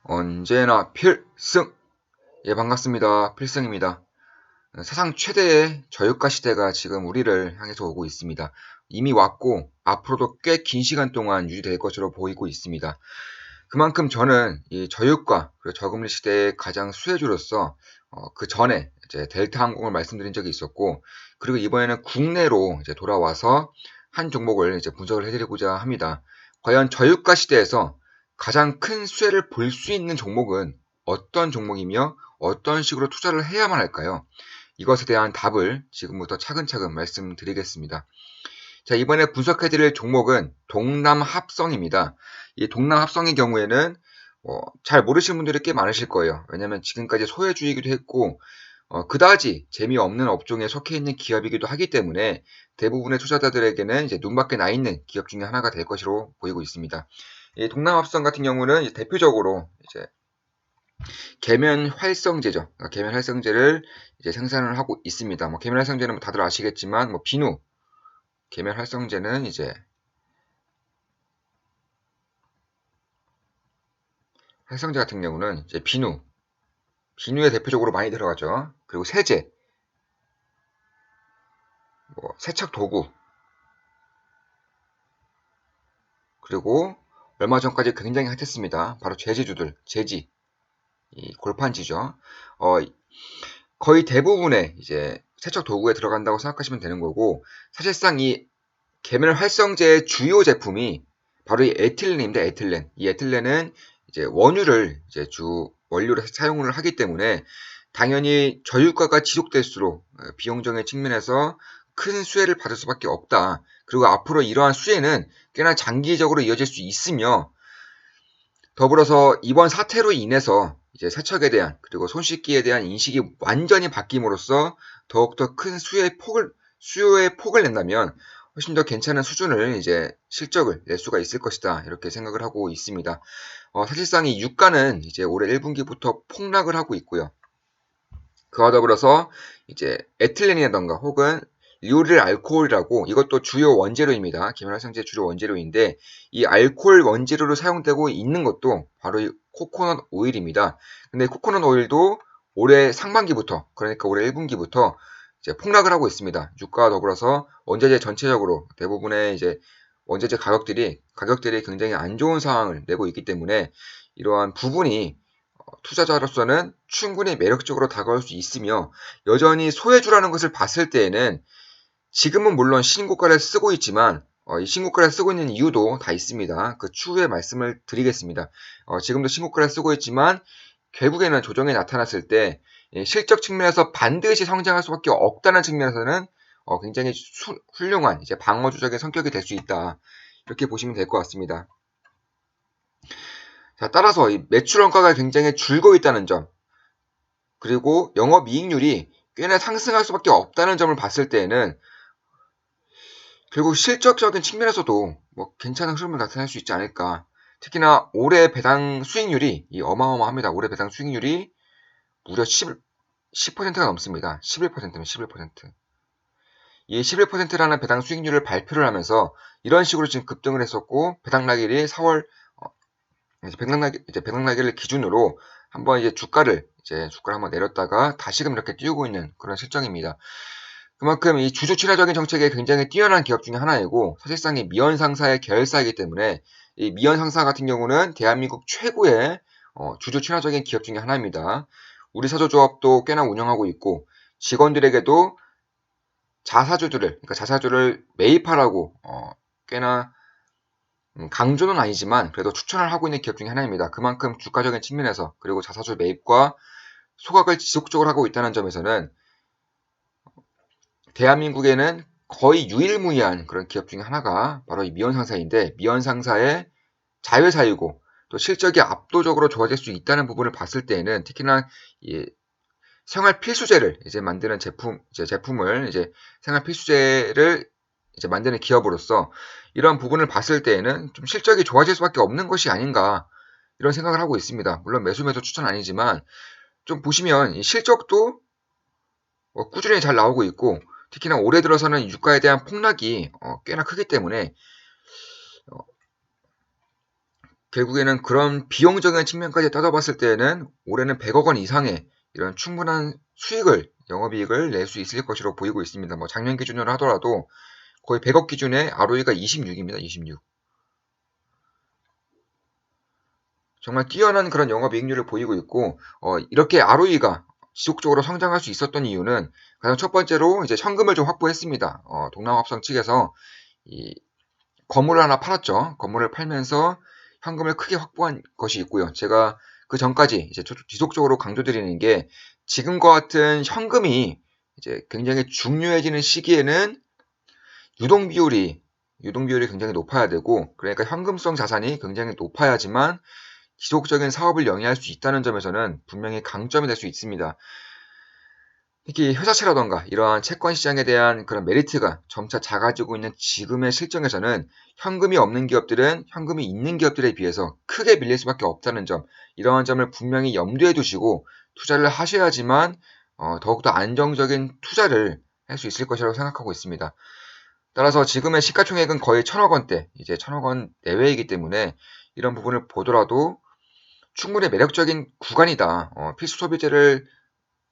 언제나 필승! 예, 반갑습니다. 필승입니다. 세상 최대의 저유가 시대가 지금 우리를 향해서 오고 있습니다. 이미 왔고, 앞으로도 꽤 긴 시간 동안 유지될 것으로 보이고 있습니다. 그만큼 저는 이 저유가, 그리고 저금리 시대의 가장 수혜주로서, 그 전에 이제 델타 항공을 말씀드린 적이 있었고, 그리고 이번에는 국내로 이제 돌아와서 한 종목을 이제 분석을 해드리고자 합니다. 과연 저유가 시대에서 가장 큰 수혜를 볼 수 있는 종목은 어떤 종목이며 어떤 식으로 투자를 해야만 할까요? 이것에 대한 답을 지금부터 차근차근 말씀드리겠습니다. 자, 이번에 분석해드릴 종목은 동남합성입니다. 이 동남합성의 경우에는 잘 모르시는 분들이 꽤 많으실 거예요. 왜냐하면 지금까지 소외주이기도 했고 그다지 재미없는 업종에 속해 있는 기업이기도 하기 때문에 대부분의 투자자들에게는 이제 눈밖에 나 있는 기업 중에 하나가 될 것으로 보이고 있습니다. 이 동남합성 같은 경우는 대표적으로 이제 계면활성제죠. 계면활성제를 이제 생산을 하고 있습니다. 계면활성제는 다들 아시겠지만 비누 계면활성제는 이제 활성제 같은 경우는 이제 비누에 대표적으로 많이 들어가죠. 그리고 세제, 세척 도구, 그리고 얼마 전까지 굉장히 핫했습니다. 바로 제지주들, 제지, 이 골판지죠. 거의 대부분의 이제 세척 도구에 들어간다고 생각하시면 되는 거고, 사실상 이 계면활성제의 주요 제품이 바로 이 에틸렌입니다. 에틸렌. 이 에틸렌은 이제 원유를 이제 주 원료로 사용을 하기 때문에 당연히 저유가가 지속될수록 비용적인 측면에서 큰 수혜를 받을 수밖에 없다. 그리고 앞으로 이러한 수혜는 꽤나 장기적으로 이어질 수 있으며 더불어서 이번 사태로 인해서 이제 세척에 대한 그리고 손 씻기에 대한 인식이 완전히 바뀜으로써 더욱더 큰 수요의 폭을 낸다면 훨씬 더 괜찮은 수준을 이제 실적을 낼 수가 있을 것이다. 이렇게 생각을 하고 있습니다. 사실상 이 유가는 이제 올해 1분기부터 폭락을 하고 있고요. 그와 더불어서 이제 에틸렌이라던가 혹은 리오릴 알코올이라고 이것도 주요 원재료입니다. 계면활성제 주요 원재료인데 이 알코올 원재료로 사용되고 있는 것도 바로 이 코코넛 오일입니다. 근데 코코넛 오일도 올해 상반기부터 그러니까 올해 1분기부터 이제 폭락을 하고 있습니다. 유가와 더불어서 원자재 전체적으로 대부분의 이제 원자재 가격들이 굉장히 안 좋은 상황을 내고 있기 때문에 이러한 부분이 투자자로서는 충분히 매력적으로 다가올 수 있으며 여전히 소외주라는 것을 봤을 때에는 지금은 물론 신고가를 쓰고 있지만 이 신고가를 쓰고 있는 이유도 다 있습니다. 그 추후에 말씀을 드리겠습니다. 지금도 신고가를 쓰고 있지만 결국에는 조정이 나타났을 때 실적 측면에서 반드시 성장할 수밖에 없다는 측면에서는 굉장히 훌륭한 이제 방어주적인 성격이 될 수 있다. 이렇게 보시면 될 것 같습니다. 자, 따라서 이 매출 원가가 굉장히 줄고 있다는 점, 그리고 영업이익률이 꽤나 상승할 수밖에 없다는 점을 봤을 때에는 결국 실적적인 측면에서도 괜찮은 흐름을 나타낼 수 있지 않을까. 특히나 올해 배당 수익률이 어마어마합니다. 올해 배당 수익률이 무려 10%가 넘습니다. 11%면 11%. 이 11%라는 배당 수익률을 발표를 하면서 이런 식으로 지금 급등을 했었고 배당 날일이 4월 배당 날개를 기준으로 한번 이제 주가를 한번 내렸다가 다시금 이렇게 띄우고 있는 그런 실정입니다. 그만큼 이 주주 친화적인 정책에 굉장히 뛰어난 기업 중에 하나이고 사실상 이 미연 상사의 계열사이기 때문에 이 미연 상사 같은 경우는 대한민국 최고의 주주 친화적인 기업 중에 하나입니다. 우리 사조조합도 꽤나 운영하고 있고 직원들에게도 그러니까 자사주를 매입하라고 꽤나 강조는 아니지만 그래도 추천을 하고 있는 기업 중에 하나입니다. 그만큼 주가적인 측면에서 그리고 자사주 매입과 소각을 지속적으로 하고 있다는 점에서는 대한민국에는 거의 유일무이한 그런 기업 중에 하나가 바로 이 미연상사인데 미연상사의 자회사이고 또 실적이 압도적으로 좋아질 수 있다는 부분을 봤을 때에는 특히나 이 생활 필수제를 만드는 제품을 생활 필수제를 만드는 기업으로서 이런 부분을 봤을 때에는 좀 실적이 좋아질 수밖에 없는 것이 아닌가 이런 생각을 하고 있습니다. 물론 매수 추천 아니지만 좀 보시면 이 실적도 꾸준히 잘 나오고 있고 특히나 올해 들어서는 유가에 대한 폭락이 꽤나 크기 때문에 결국에는 그런 비용적인 측면까지 따져봤을 때에는 올해는 100억 원 이상의 이런 충분한 수익을, 영업이익을 낼 수 있을 것으로 보이고 있습니다. 뭐 작년 기준으로 하더라도 거의 100억 기준에 ROE가 26입니다. 26. 정말 뛰어난 그런 영업이익률을 보이고 있고, 이렇게 ROE가 지속적으로 성장할 수 있었던 이유는 가장 첫 번째로 이제 현금을 좀 확보했습니다. 동남합성 측에서 이 건물을 하나 팔았죠. 건물을 팔면서 현금을 크게 확보한 것이 있고요. 제가 그 전까지 이제 지속적으로 강조드리는 게 지금과 같은 현금이 이제 굉장히 중요해지는 시기에는 유동 비율이 굉장히 높아야 되고, 그러니까 현금성 자산이 굉장히 높아야지만 지속적인 사업을 영위할 수 있다는 점에서는 분명히 강점이 될 수 있습니다. 특히 회사채라던가 이러한 채권 시장에 대한 그런 메리트가 점차 작아지고 있는 지금의 실정에서는 현금이 없는 기업들은 현금이 있는 기업들에 비해서 크게 밀릴 수밖에 없다는 점, 이러한 점을 분명히 염두에 두시고 투자를 하셔야지만 더욱더 안정적인 투자를 할 수 있을 것이라고 생각하고 있습니다. 따라서 지금의 시가총액은 거의 1,000억 원대, 이제 1,000억 원 내외이기 때문에 이런 부분을 보더라도 충분히 매력적인 구간이다. 필수 소비재를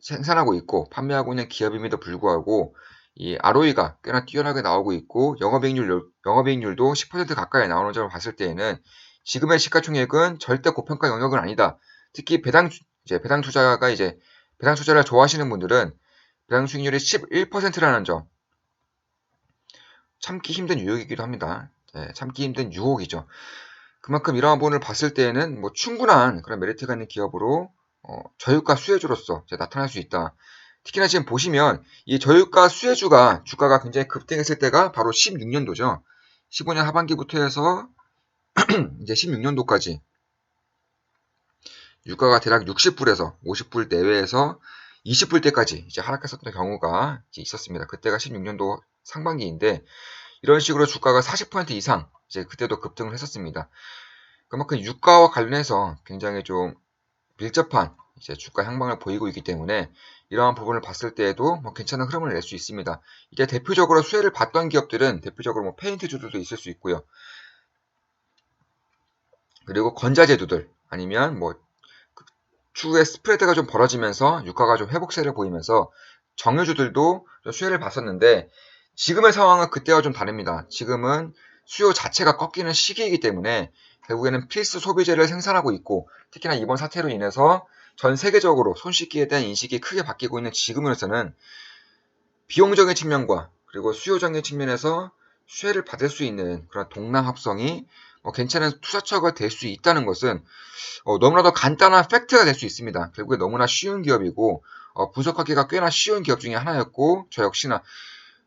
생산하고 있고 판매하고 있는 기업임에도 불구하고 이 ROE가 꽤나 뛰어나게 나오고 있고 영업이익률도 10% 가까이 나오는 점을 봤을 때에는 지금의 시가총액은 절대 고평가 영역은 아니다. 특히 배당 투자가 이제 배당 투자를 좋아하시는 분들은 배당 수익률이 11%라는 점, 참기 힘든 유혹이기도 합니다. 참기 힘든 유혹이죠. 그만큼 이러한 부분을 봤을 때에는 뭐 충분한 그런 메리트가 있는 기업으로 저유가 수혜주로서 나타날 수 있다. 특히나 지금 보시면 이 저유가 수혜주가 주가가 굉장히 급등했을 때가 바로 16년도죠. 15년 하반기부터 해서 이제 16년도까지 유가가 대략 60불에서 50불 내외에서 20불 때까지 이제 하락했었던 경우가 이제 있었습니다. 그때가 16년도 상반기인데 이런 식으로 주가가 40% 이상 이제 그때도 급등을 했었습니다. 그만큼 유가와 관련해서 굉장히 좀 밀접한 이제 주가 향방을 보이고 있기 때문에 이러한 부분을 봤을 때에도 뭐 괜찮은 흐름을 낼 수 있습니다. 이제 대표적으로 수혜를 받던 기업들은 대표적으로 뭐 페인트주들도 있을 수 있고요. 그리고 건자재주들 아니면 뭐 추후에 스프레드가 좀 벌어지면서 유가가 좀 회복세를 보이면서 정유주들도 좀 수혜를 봤었는데 지금의 상황은 그때와 좀 다릅니다. 지금은 수요 자체가 꺾이는 시기이기 때문에 결국에는 필수 소비재를 생산하고 있고 특히나 이번 사태로 인해서 전 세계적으로 손 씻기에 대한 인식이 크게 바뀌고 있는 지금으로서는 비용적인 측면과 그리고 수요적인 측면에서 수혜를 받을 수 있는 그런 동남합성이 괜찮은 투자처가 될 수 있다는 것은 너무나도 간단한 팩트가 될 수 있습니다. 결국에 너무나 쉬운 기업이고 분석하기가 꽤나 쉬운 기업 중에 하나였고 저 역시나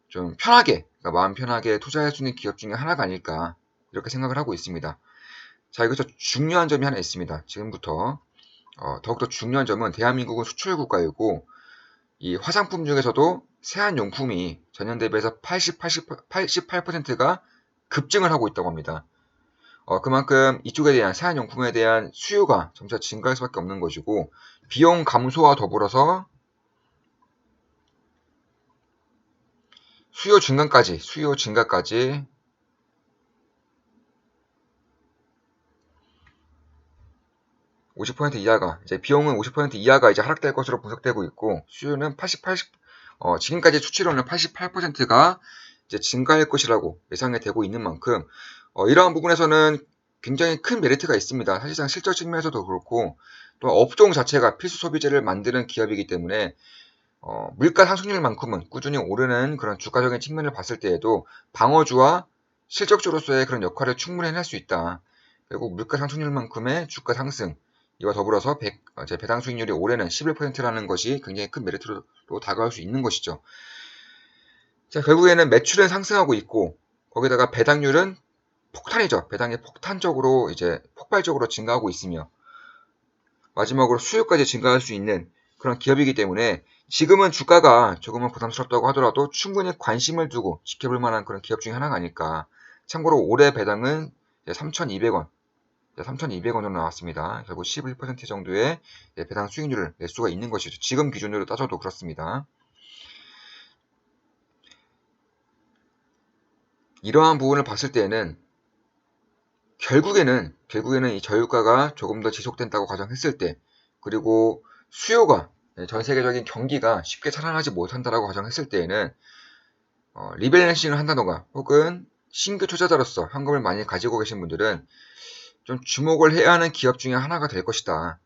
좀 편하게 그러니까 마음 편하게 투자할 수 있는 기업 중에 하나가 아닐까 이렇게 생각을 하고 있습니다. 자 여기서 중요한 점이 하나 있습니다. 지금부터 더욱더 중요한 점은 대한민국은 수출 국가이고 이 화장품 중에서도 세안용품이 전년 대비해서 88%가 급증을 하고 있다고 합니다. 그만큼 이쪽에 대한 세안용품에 대한 수요가 점차 증가할 수밖에 없는 것이고 비용 감소와 더불어서 수요 증가까지 50% 이하가 이제 비용은 50% 이하가 이제 하락될 것으로 분석되고 있고 수요는 지금까지 수치로는 88%가 이제 증가할 것이라고 예상이 되고 있는 만큼 이러한 부분에서는 굉장히 큰 메리트가 있습니다. 사실상 실적 측면에서도 그렇고 또 업종 자체가 필수 소비재를 만드는 기업이기 때문에 물가 상승률만큼은 꾸준히 오르는 그런 주가적인 측면을 봤을 때에도 방어주와 실적주로서의 그런 역할을 충분히 해낼 수 있다. 그리고 물가 상승률만큼의 주가 상승 이와 더불어서 배당 수익률이 올해는 11%라는 것이 굉장히 큰 메리트로 다가올 수 있는 것이죠. 자, 결국에는 매출은 상승하고 있고 거기다가 배당률은 폭탄이죠. 배당이 폭탄적으로 이제 폭발적으로 증가하고 있으며 마지막으로 수요까지 증가할 수 있는 그런 기업이기 때문에 지금은 주가가 조금은 부담스럽다고 하더라도 충분히 관심을 두고 지켜볼 만한 그런 기업 중에 하나가 아닐까. 참고로 올해 배당은 3,200원, 3,200원으로 나왔습니다. 결국 11% 정도의 배당 수익률을 낼 수가 있는 것이죠. 지금 기준으로 따져도 그렇습니다. 이러한 부분을 봤을 때는 결국에는 결국에는 이 저유가가 조금 더 지속된다고 가정했을 때, 그리고 수요가 전 세계적인 경기가 쉽게 살아나지 못한다라고 가정했을 때에는 리밸런싱을 한다던가 혹은 신규 투자자로서 현금을 많이 가지고 계신 분들은 좀 주목을 해야 하는 기업 중에 하나가 될 것이다.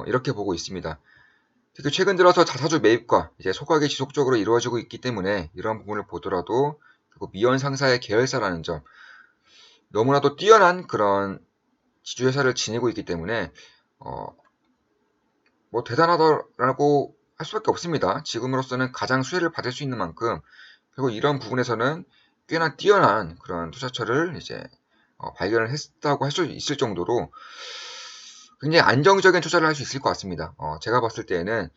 이렇게 보고 있습니다. 특히 최근 들어서 자사주 매입과 이제 소각이 지속적으로 이루어지고 있기 때문에 이런 부분을 보더라도 그리고 미연 상사의 계열사라는 점, 너무나도 뛰어난 그런 지주회사를 지니고 있기 때문에 뭐 대단하다라고 할 수밖에 없습니다. 지금으로서는 가장 수혜를 받을 수 있는 만큼, 그리고 이런 부분에서는 꽤나 뛰어난 그런 투자처를 이제 발견을 했다고 할 수 있을 정도로 굉장히 안정적인 투자를 할 수 있을 것 같습니다. 제가 봤을 때에는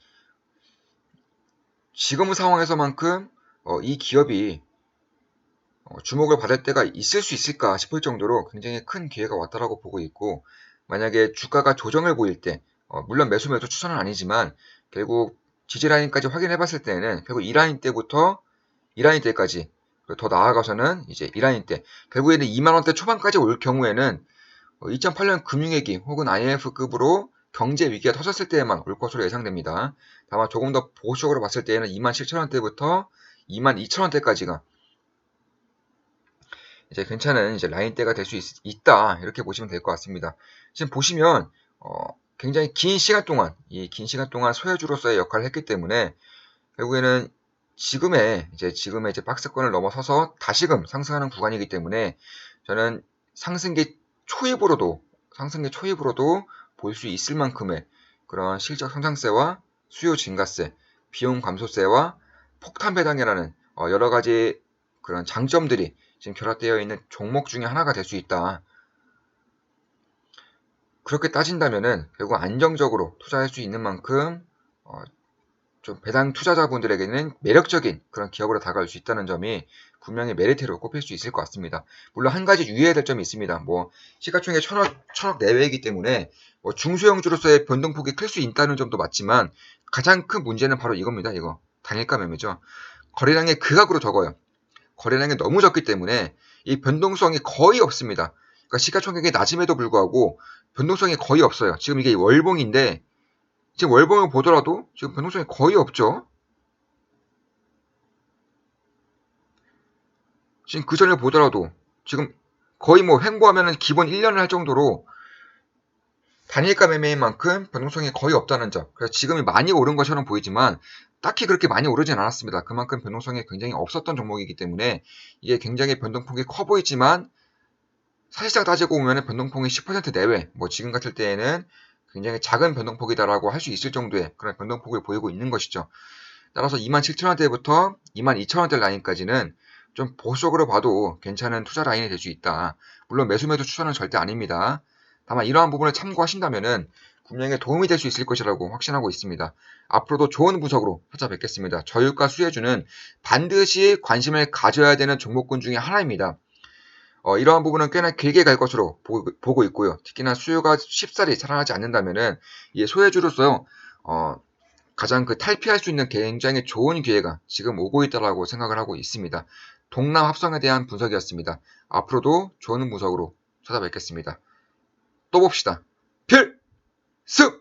지금 상황에서만큼 이 기업이 주목을 받을 때가 있을 수 있을까 싶을 정도로 굉장히 큰 기회가 왔다라고 보고 있고, 만약에 주가가 조정을 보일 때, 물론 매수 매도 추천은 아니지만 결국 지지 라인까지 확인해 봤을 때는 결국 2라인 때부터 2라인 때까지, 더 나아가서는 이제 2라인 때, 결국에는 2만원대 초반까지 올 경우에는 2008년 금융위기 혹은 IMF급으로 경제 위기가 터졌을 때에만 올 것으로 예상됩니다. 다만 조금 더 보수적으로 봤을 때에는 27,000원대부터 22,000원대까지가 이제 괜찮은 이제 라인대가 될 수 있다, 이렇게 보시면 될 것 같습니다. 지금 보시면 굉장히 긴 시간 동안, 이 긴 시간 동안 소유주로서의 역할을 했기 때문에 결국에는 지금의 이제 박스권을 넘어서서 다시금 상승하는 구간이기 때문에 저는 상승기 초입으로도 볼 수 있을 만큼의 그런 실적 성장세와 수요 증가세, 비용 감소세와 폭탄 배당이라는 여러 가지 그런 장점들이 지금 결합되어 있는 종목 중에 하나가 될 수 있다. 그렇게 따진다면은 결국 안정적으로 투자할 수 있는 만큼 좀 배당 투자자분들에게는 매력적인 그런 기업으로 다가올 수 있다는 점이 분명히 메리트로 꼽힐 수 있을 것 같습니다. 물론 한 가지 유의해야 될 점이 있습니다. 뭐 시가총액 1,000억 내외이기 때문에 뭐 중소형주로서의 변동폭이 클 수 있다는 점도 맞지만, 가장 큰 문제는 바로 이겁니다. 이거 단일가 매매죠. 거래량이 극악으로 적어요. 거래량이 너무 적기 때문에 이 변동성이 거의 없습니다. 그러니까 시가총액이 낮음에도 불구하고 변동성이 거의 없어요. 지금 이게 월봉인데 지금 월봉을 보더라도 지금 변동성이 거의 없죠. 지금 그 전을 보더라도 지금 거의 뭐 횡보하면은 기본 1년을 할 정도로 단일가 매매인 만큼 변동성이 거의 없다는 점. 그래서 지금이 많이 오른 것처럼 보이지만 딱히 그렇게 많이 오르진 않았습니다. 그만큼 변동성이 굉장히 없었던 종목이기 때문에 이게 굉장히 변동폭이 커 보이지만 사실상 따지고 보면 변동폭이 10% 내외, 뭐 지금 같을 때에는 굉장히 작은 변동폭이다라고 할 수 있을 정도의 그런 변동폭을 보이고 있는 것이죠. 따라서 27,000원대부터 22,000원대 라인까지는 좀 보수적으로 봐도 괜찮은 투자 라인이 될 수 있다. 물론 매수 매도 추천은 절대 아닙니다. 다만 이러한 부분을 참고하신다면은 분명히 도움이 될 수 있을 것이라고 확신하고 있습니다. 앞으로도 좋은 분석으로 찾아뵙겠습니다. 저유가 수혜주는 반드시 관심을 가져야 되는 종목군 중에 하나입니다. 이러한 부분은 꽤나 길게 갈 것으로 보고 있고요. 특히나 수요가 쉽사리 살아나지 않는다면은 이 소외주로서 가장 탈피할 수 있는 굉장히 좋은 기회가 지금 오고 있다라고 생각을 하고 있습니다. 동남 합성에 대한 분석이었습니다. 앞으로도 좋은 분석으로 찾아뵙겠습니다. 또 봅시다. 필승!